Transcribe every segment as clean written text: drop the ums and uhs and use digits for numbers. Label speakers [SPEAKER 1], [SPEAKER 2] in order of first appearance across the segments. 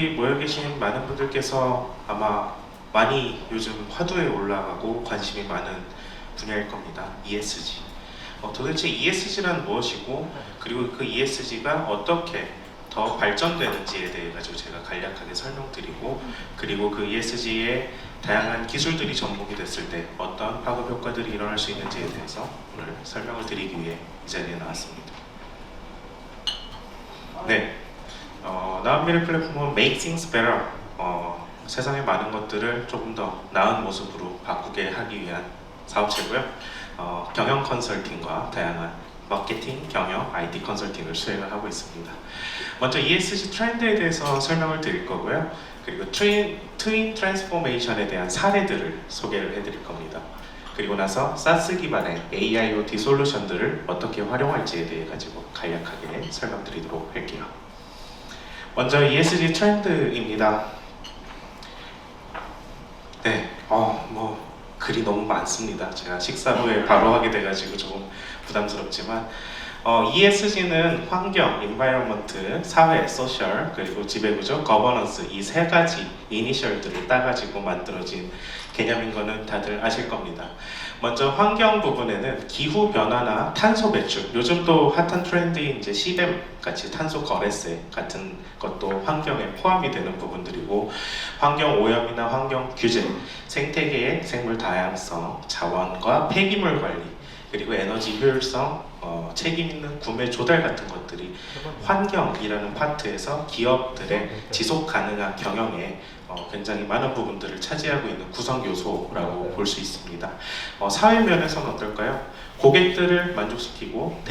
[SPEAKER 1] 여기 모여 계신 많은 분들께서 아마 많이 요즘 화두에 올라가고 관심이 많은 분야일 겁니다. ESG. 도대체 ESG란 무엇이고, 그리고 그 ESG가 어떻게 더 발전되는지에 대해 가지고 제가 간략하게 설명드리고, 그리고 그 ESG의 다양한 기술들이 접목이 됐을 때 어떤 파급 효과들이 일어날 수 있는지에 대해서 오늘 설명을 드리기 위해 이 자리에 나왔습니다. 네, 나은 미래 플랫폼은 Make Things Better, 세상의 많은 것들을 조금 더 나은 모습으로 바꾸게 하기 위한 사업체고요. 경영 컨설팅과 다양한 마케팅, 경영, IT 컨설팅을 수행을 하고 있습니다. 먼저 ESG 트렌드에 대해서 설명을 드릴 거고요. 그리고 트윈 트랜스포메이션에 대한 사례들을 소개를 해드릴 겁니다. 그리고 나서 SaaS 기반의 AIoT 솔루션들을 어떻게 활용할지에 대해 가지고 간략하게 설명드리도록 할게요. 먼저 ESG 트렌드입니다. 네, 글이 너무 많습니다. 제가 식사 후에 바로 하게 돼가지고 조금 부담스럽지만 ESG는 환경, environment, 사회, social, 그리고 지배구조, governance 이 세 가지 이니셜들을 따가지고 만들어진 개념인 거는 다들 아실 겁니다. 먼저 환경 부분에는 기후 변화나 탄소 배출, 요즘 또 핫한 트렌드인 이제 CBAM 같이 탄소 거래세 같은 것도 환경에 포함이 되는 부분들이고, 환경 오염이나 환경 규제, 생태계의 생물 다양성, 자원과 폐기물 관리, 그리고 에너지 효율성, 책임 있는 구매 조달 같은 것들이 환경이라는 파트에서 기업들의 지속 가능한 경영에 굉장히 많은 부분들을 차지하고 있는 구성 요소라고 볼 수 있습니다. 사회 면에서는 어떨까요? 고객들을 만족시키고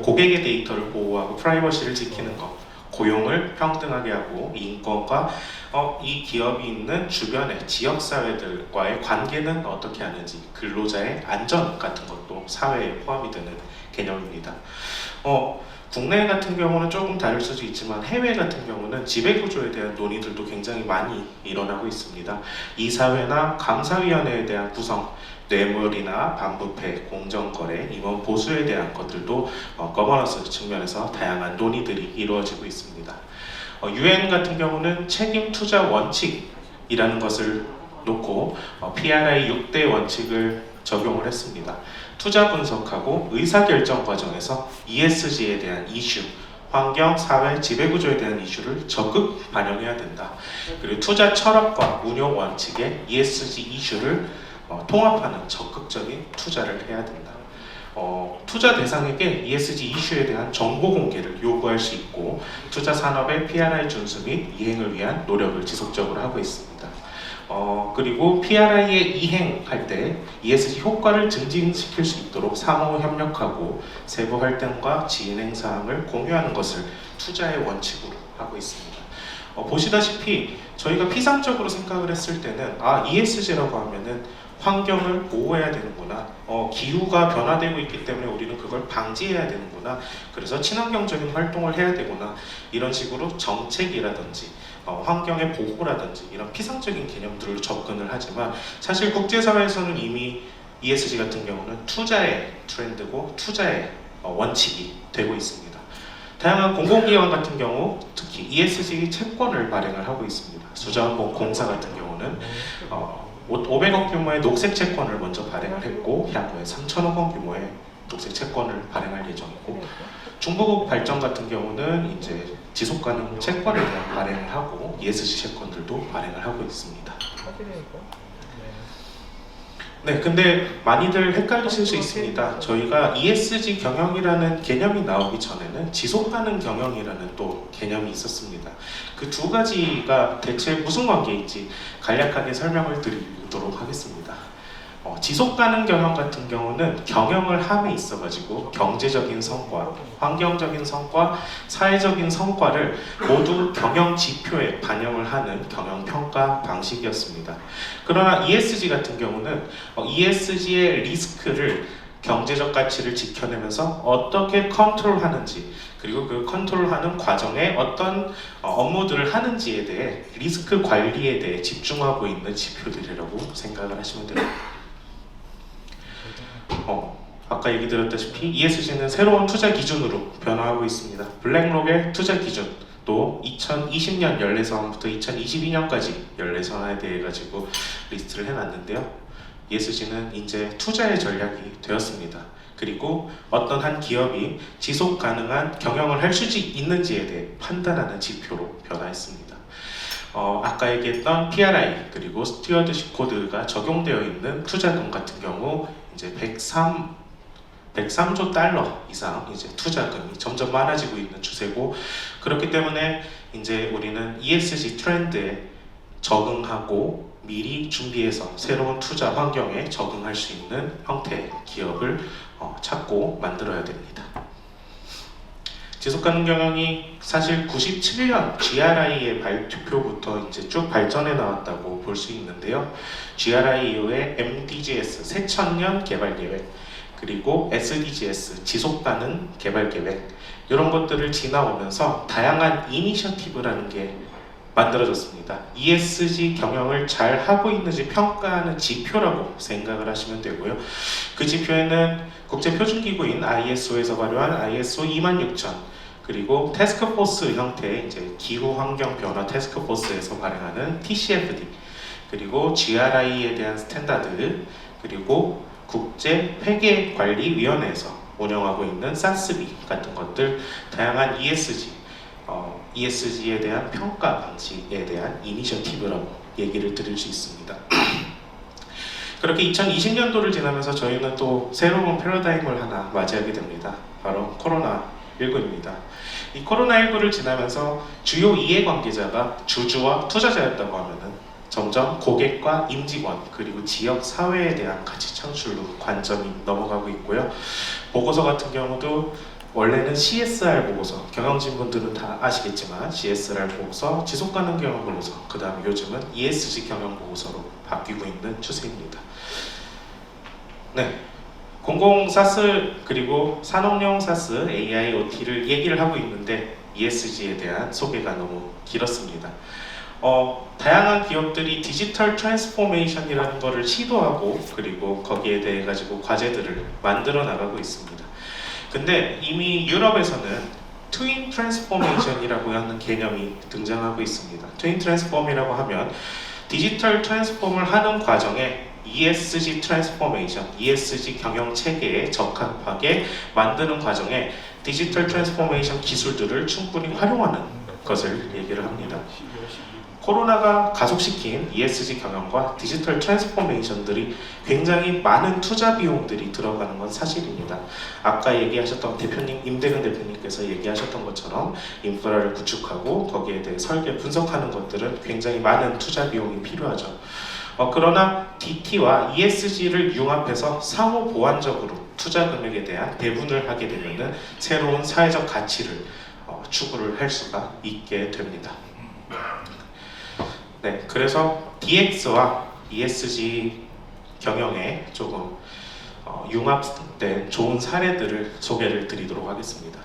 [SPEAKER 1] 고객의 데이터를 보호하고 프라이버시를 지키는 것, 고용을 평등하게 하고 인권과 이 기업이 있는 주변의 지역사회들과의 관계는 어떻게 하는지, 근로자의 안전 같은 것도 사회에 포함이 되는 개념입니다. 국내 같은 경우는 조금 다를 수도 있지만 해외 같은 경우는 지배구조에 대한 논의들도 굉장히 많이 일어나고 있습니다. 이사회나 감사위원회에 대한 구성, 뇌물이나 반부패, 공정거래, 임원 보수에 대한 것들도 거버넌스 측면에서 다양한 논의들이 이루어지고 있습니다. UN 같은 경우는 책임 투자 원칙이라는 것을 놓고 PRI 6대 원칙을 적용을 했습니다. 투자 분석하고 의사결정 과정에서 ESG에 대한 이슈, 환경, 사회, 지배구조에 대한 이슈를 적극 반영해야 된다. 그리고 투자 철학과 운용 원칙에 ESG 이슈를 통합하는 적극적인 투자를 해야 된다. 투자 대상에게 ESG 이슈에 대한 정보 공개를 요구할 수 있고, 투자 산업의 PRI 준수 및 이행을 위한 노력을 지속적으로 하고 있습니다. 그리고 PRI에 이행할 때 ESG 효과를 증진시킬 수 있도록 상호 협력하고 세부 활동과 진행 사항을 공유하는 것을 투자의 원칙으로 하고 있습니다. 보시다시피 저희가 피상적으로 생각을 했을 때는 ESG라고 하면은 환경을 보호해야 되는구나, 기후가 변화되고 있기 때문에 우리는 그걸 방지해야 되는구나, 그래서 친환경적인 활동을 해야 되구나, 이런 식으로 정책이라든지 환경의 보호라든지 이런 피상적인 개념들로 접근을 하지만, 사실 국제사회에서는 이미 ESG 같은 경우는 투자의 트렌드고 투자의 원칙이 되고 있습니다. 다양한 공공기관 같은 경우 특히 ESG 채권을 발행을 하고 있습니다. 수자원공사 같은 경우는 500억 규모의 녹색 채권을 먼저 발행을 했고, 향후에 3천억 원 규모의 녹색 채권을 발행할 예정이고, 중부국 발전 같은 경우는 이제 지속가능 채권을 대한 발행을 하고 ESG 채권들도 발행을 하고 있습니다. 네, 근데 많이들 헷갈리실 수 있습니다. 저희가 ESG 경영이라는 개념이 나오기 전에는 지속가능 경영이라는 또 개념이 있었습니다. 그 두 가지가 대체 무슨 관계인지 간략하게 설명을 드리도록 하겠습니다. 지속가능 경영 같은 경우는 경영을 함에 있어가지고 경제적인 성과, 환경적인 성과, 사회적인 성과를 모두 경영 지표에 반영을 하는 경영 평가 방식이었습니다. 그러나 ESG 같은 경우는 ESG의 리스크를 경제적 가치를 지켜내면서 어떻게 컨트롤하는지, 그리고 그 컨트롤하는 과정에 어떤 업무들을 하는지에 대해 리스크 관리에 대해 집중하고 있는 지표들이라고 생각을 하시면 됩니다. 아까 얘기 드렸다시피 ESG는 새로운 투자 기준으로 변화하고 있습니다. 블랙록의 투자 기준, 또 2020년 연례상황부터 2022년까지 연례상황에 대해 가지고 리스트를 해놨는데요. ESG는 이제 투자의 전략이 되었습니다. 그리고 어떤 한 기업이 지속 가능한 경영을 할 수 있는지에 대해 판단하는 지표로 변화했습니다. 아까 얘기했던 PRI 그리고 스튜어드십 코드가 적용되어 있는 투자금 같은 경우 이제 103조 달러 이상 이제 투자금이 점점 많아지고 있는 추세고, 그렇기 때문에 이제 우리는 ESG 트렌드에 적응하고 미리 준비해서 새로운 투자 환경에 적응할 수 있는 형태의 기업을 찾고 만들어야 됩니다. 지속가능 경영이 사실 97년 GRI의 발표부터 이제 쭉 발전해 나왔다고 볼 수 있는데요. GRI 이후에 MDGs 새천년 개발 계획, 그리고 SDGs 지속가능 개발 계획, 이런 것들을 지나오면서 다양한 이니셔티브라는 게 만들어졌습니다. ESG 경영을 잘 하고 있는지 평가하는 지표라고 생각을 하시면 되고요. 그 지표에는 국제표준기구인 ISO에서 발효한 ISO 26000, 그리고 태스크포스 형태의 이제 기후환경변화 태스크포스에서 발행하는 TCFD, 그리고 GRI에 대한 스탠다드, 그리고 국제회계관리위원회에서 운영하고 있는 SASB 같은 것들, 다양한 ESG에 대한 평가 방식에 대한 이니셔티브라고 얘기를 드릴 수 있습니다. 그렇게 2020년도를 지나면서 저희는 또 새로운 패러다임을 하나 맞이하게 됩니다. 바로 코로나19입니다. 이 코로나19를 지나면서 주요 이해관계자가 주주와 투자자였다고 하면은 점점 고객과 임직원 그리고 지역 사회에 대한 가치 창출로 관점이 넘어가고 있고요. 보고서 같은 경우도 원래는 CSR 보고서, 경영진 분들은 다 아시겠지만 CSR 보고서, 지속가능 경영 보고서, 그 다음에 요즘은 ESG 경영 보고서로 바뀌고 있는 추세입니다. 네, 공공 사스 그리고 산업용 사스, AIoT를 얘기를 하고 있는데 ESG에 대한 소개가 너무 길었습니다. 다양한 기업들이 디지털 트랜스포메이션이라는 것을 시도하고 그리고 거기에 대해 가지고 과제들을 만들어 나가고 있습니다. 근데 이미 유럽에서는 트윈 트랜스포메이션이라고 하는 개념이 등장하고 있습니다. 트윈 트랜스폼이라고 하면 디지털 트랜스폼을 하는 과정에 ESG 트랜스포메이션, ESG 경영 체계에 적합하게 만드는 과정에 디지털 트랜스포메이션 기술들을 충분히 활용하는 것을 얘기를 합니다. 코로나가 가속시킨 ESG 경영과 디지털 트랜스포메이션들이 굉장히 많은 투자 비용들이 들어가는 건 사실입니다. 아까 얘기하셨던 대표님, 임대근 대표님께서 얘기하셨던 것처럼 인프라를 구축하고 거기에 대해 설계, 분석하는 것들은 굉장히 많은 투자 비용이 필요하죠. 그러나 DT와 ESG를 융합해서 상호 보완적으로 투자 금액에 대한 배분을 하게 되면 새로운 사회적 가치를 추구를 할 수가 있게 됩니다. 네, 그래서 DX와 ESG 경영에 조금 융합된 좋은 사례들을 소개를 드리도록 하겠습니다.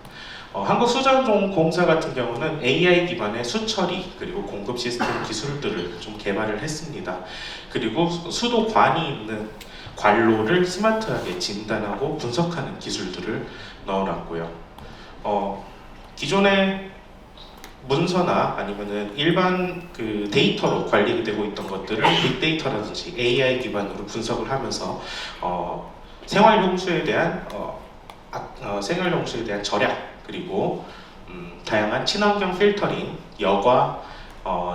[SPEAKER 1] 한국수자원공사 같은 경우는 AI 기반의 수처리 그리고 공급 시스템 기술들을 좀 개발을 했습니다. 그리고 수도관이 있는 관로를 스마트하게 진단하고 분석하는 기술들을 넣어놨고요. 기존의 문서나 아니면은 일반 그 데이터로 관리되고 있던 것들을 빅데이터라든지 AI 기반으로 분석을 하면서 생활용수에 대한 생활용수에 대한 절약 그리고 다양한 친환경 필터링, 여과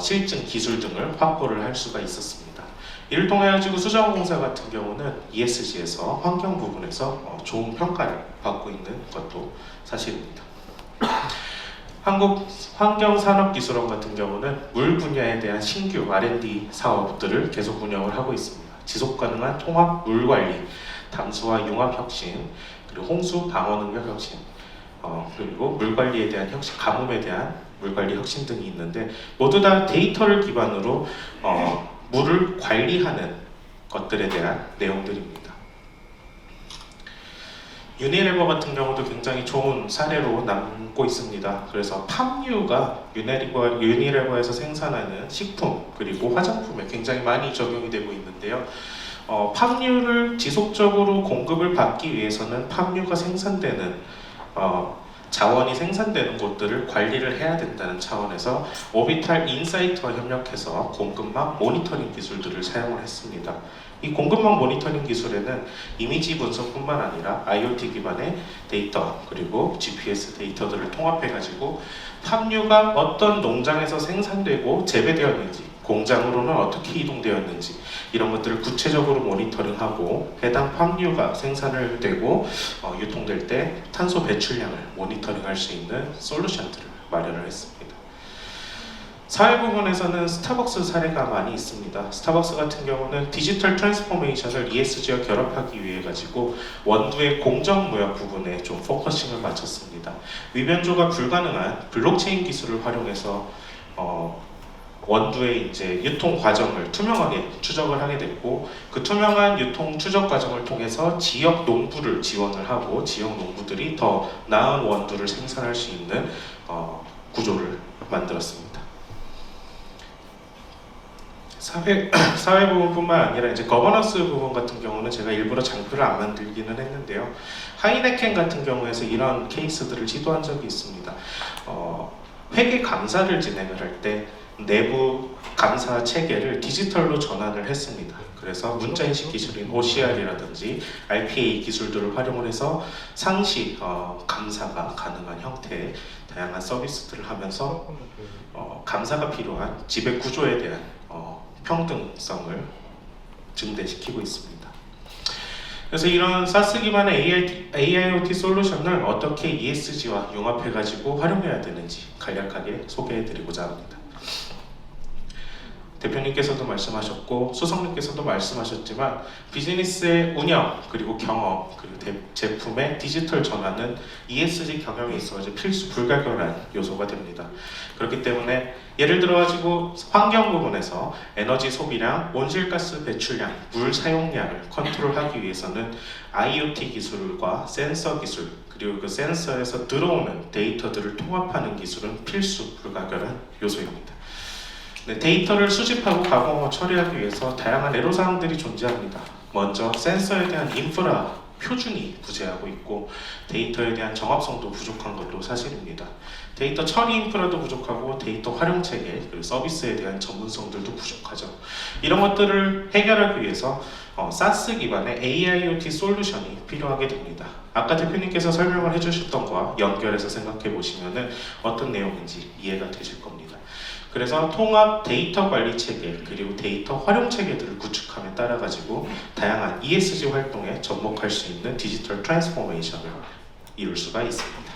[SPEAKER 1] 실증 기술 등을 확보를 할 수가 있었습니다. 이를 통해 가지고 수자원공사 같은 경우는 ESG에서 환경 부분에서 좋은 평가를 받고 있는 것도 사실입니다. 한국환경산업기술원 같은 경우는 물 분야에 대한 신규 R&D 사업들을 계속 운영을 하고 있습니다. 지속가능한 통합 물관리, 담수화 융합 혁신, 그리고 홍수 방어 능력 혁신, 그리고 물관리에 대한 혁신, 가뭄에 대한 물관리 혁신 등이 있는데 모두 다 데이터를 기반으로 물을 관리하는 것들에 대한 내용들입니다. 유니레버 같은 경우도 굉장히 좋은 사례로 남고 있습니다. 그래서 팜유가 유니레버에서 생산하는 식품 그리고 화장품에 굉장히 많이 적용이 되고 있는데요. 팜유를 지속적으로 공급을 받기 위해서는 팜유가 생산되는 자원이 생산되는 곳들을 관리를 해야 된다는 차원에서 오비탈 인사이트와 협력해서 공급망 모니터링 기술들을 사용을 했습니다. 이 공급망 모니터링 기술에는 이미지 분석뿐만 아니라 IoT 기반의 데이터 그리고 GPS 데이터들을 통합해가지고 팜유가 어떤 농장에서 생산되고 재배되었는지, 공장으로는 어떻게 이동되었는지 이런 것들을 구체적으로 모니터링하고 해당 팜유가 생산을 되고 유통될 때 탄소 배출량을 모니터링할 수 있는 솔루션들을 마련을 했습니다. 사회 부분에서는 스타벅스 사례가 많이 있습니다. 스타벅스 같은 경우는 디지털 트랜스포메이션을 ESG와 결합하기 위해 가지고 원두의 공정무역 부분에 좀 포커싱을 맞췄습니다. 위변조가 불가능한 블록체인 기술을 활용해서 원두의 이제 유통 과정을 투명하게 추적을 하게 됐고, 그 투명한 유통 추적 과정을 통해서 지역 농부를 지원을 하고 지역 농부들이 더 나은 원두를 생산할 수 있는 구조를 만들었습니다. 사회 부분뿐만 아니라 이제 거버넌스 부분 같은 경우는 제가 일부러 장표를 안 만들기는 했는데요. 하이네켄 같은 경우에서 이런 케이스들을 시도한 적이 있습니다. 회계 감사를 진행을 할 때 내부 감사 체계를 디지털로 전환을 했습니다. 그래서 문자인식 기술인 OCR이라든지 RPA 기술들을 활용을 해서 상시 감사가 가능한 형태의 다양한 서비스들을 하면서 감사가 필요한 지배 구조에 대한 평등성을 증대시키고 있습니다. 그래서 이런 SaaS 기반의 AIoT 솔루션을 어떻게 ESG와 융합해가지고 활용해야 되는지 간략하게 소개해드리고자 합니다. 대표님께서도 말씀하셨고 수석님께서도 말씀하셨지만 비즈니스의 운영 그리고 경험 그리고 제품의 디지털 전환은 ESG 경영에 있어서 필수 불가결한 요소가 됩니다. 그렇기 때문에 예를 들어 가지고 환경 부분에서 에너지 소비량, 온실가스 배출량, 물 사용량을 컨트롤하기 위해서는 IoT 기술과 센서 기술 그리고 그 센서에서 들어오는 데이터들을 통합하는 기술은 필수 불가결한 요소입니다. 데이터를 수집하고 가공하고 처리하기 위해서 다양한 애로사항들이 존재합니다. 먼저 센서에 대한 인프라 표준이 부재하고 있고 데이터에 대한 정합성도 부족한 것도 사실입니다. 데이터 처리 인프라도 부족하고 데이터 활용 체계 그리고 서비스에 대한 전문성들도 부족하죠. 이런 것들을 해결하기 위해서 SaaS 기반의 AIoT 솔루션이 필요하게 됩니다. 아까 대표님께서 설명을 해주셨던 것과 연결해서 생각해 보시면 어떤 내용인지 이해가 되실 겁니다. 그래서 통합 데이터 관리 체계 그리고 데이터 활용 체계들을 구축함에 따라 가지고 다양한 ESG 활동에 접목할 수 있는 디지털 트랜스포메이션을 이룰 수가 있습니다.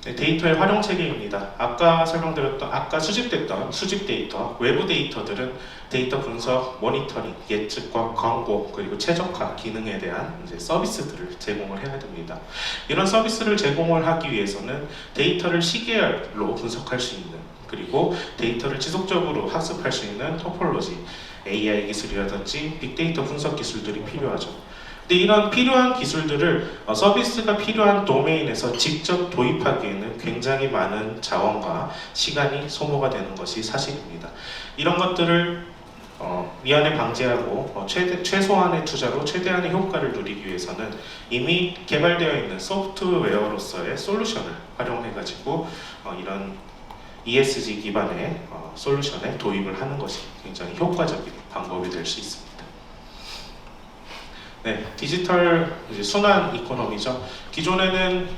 [SPEAKER 1] 데이터의 활용 체계입니다. 아까 설명드렸던 수집됐던 수집 데이터, 외부 데이터들은 데이터 분석, 모니터링, 예측과 광고 그리고 최적화 기능에 대한 이제 서비스들을 제공을 해야 됩니다. 이런 서비스를 제공을 하기 위해서는 데이터를 시계열로 분석할 수 있는 그리고 데이터를 지속적으로 학습할 수 있는 토폴로지, AI 기술이라든지 빅데이터 분석 기술들이 필요하죠. 근데 이런 필요한 기술들을 서비스가 필요한 도메인에서 직접 도입하기에는 굉장히 많은 자원과 시간이 소모가 되는 것이 사실입니다. 이런 것들을 미연에 방지하고 최소한의 투자로 최대한의 효과를 누리기 위해서는 이미 개발되어 있는 소프트웨어로서의 솔루션을 활용해가지고 이런 ESG 기반의 솔루션에 도입을 하는 것이 굉장히 효과적인 방법이 될 수 있습니다. 네, 디지털 순환 이코노미죠. 기존에는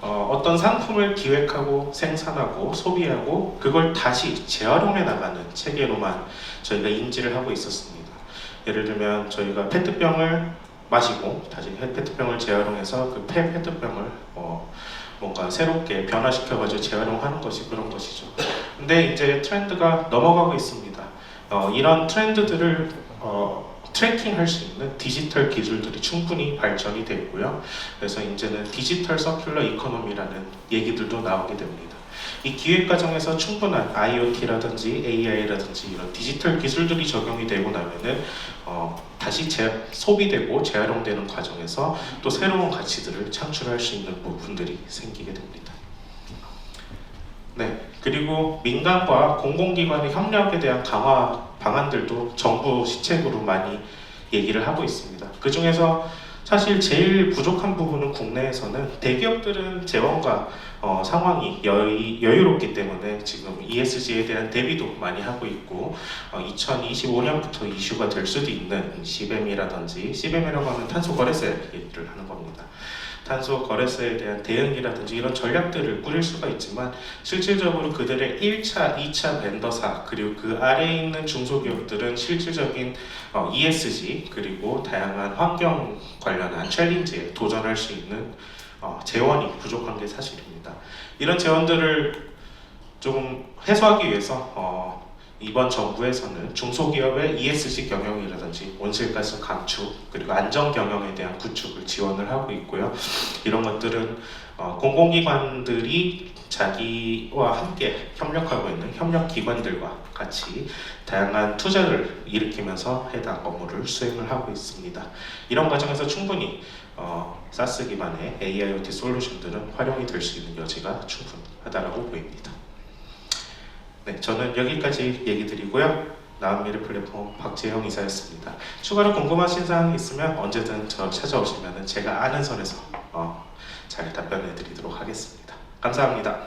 [SPEAKER 1] 어떤 상품을 기획하고 생산하고 소비하고 그걸 다시 재활용해 나가는 체계로만 저희가 인지를 하고 있었습니다. 예를 들면 저희가 페트병을 마시고 다시 페트병을 재활용해서 그 페트병을 뭔가 새롭게 변화시켜가지고 재활용하는 것이 그런 것이죠. 근데 이제 트렌드가 넘어가고 있습니다. 이런 트렌드들을 트래킹할 수 있는 디지털 기술들이 충분히 발전이 됐고요. 그래서 이제는 디지털 서큘러 이코노미라는 얘기들도 나오게 됩니다. 이 기획 과정에서 충분한 IoT라든지 AI라든지 이런 디지털 기술들이 적용이 되고 나면은 다시 소비되고 재활용되는 과정에서 또 새로운 가치들을 창출할 수 있는 부분들이 생기게 됩니다. 네, 그리고 민간과 공공기관의 협력에 대한 강화 방안들도 정부 시책으로 많이 얘기를 하고 있습니다. 그 중에서 사실 제일 부족한 부분은 국내에서는 대기업들은 재원과 상황이 여유롭기 때문에 지금 ESG에 대한 대비도 많이 하고 있고 2025년부터 이슈가 될 수도 있는 CBAM이라든지 CBAM이라고 하면 탄소 거래세 얘기를 하는 겁니다. 탄소 거래세에 대한 대응이라든지 이런 전략들을 꾸릴 수가 있지만 실질적으로 그들의 1차, 2차 벤더사 그리고 그 아래에 있는 중소기업들은 실질적인 ESG 그리고 다양한 환경 관련한 챌린지에 도전할 수 있는 재원이 부족한 게 사실입니다. 이런 재원들을 조금 해소하기 위해서 이번 정부에서는 중소기업의 ESG 경영이라든지 온실가스 감축 그리고 안전 경영에 대한 구축을 지원을 하고 있고요. 이런 것들은 공공기관들이 자기와 함께 협력하고 있는 협력기관들과 같이 다양한 투자를 일으키면서 해당 업무를 수행을 하고 있습니다. 이런 과정에서 충분히 SaaS 기반의 AIoT 솔루션들은 활용이 될 수 있는 여지가 충분하다고 보입니다. 네, 저는 여기까지 얘기 드리고요. 나은미래 플랫폼 박재형 이사였습니다. 추가로 궁금하신 사항이 있으면 언제든 저 찾아오시면 제가 아는 선에서 잘 답변해 드리도록 하겠습니다. 감사합니다.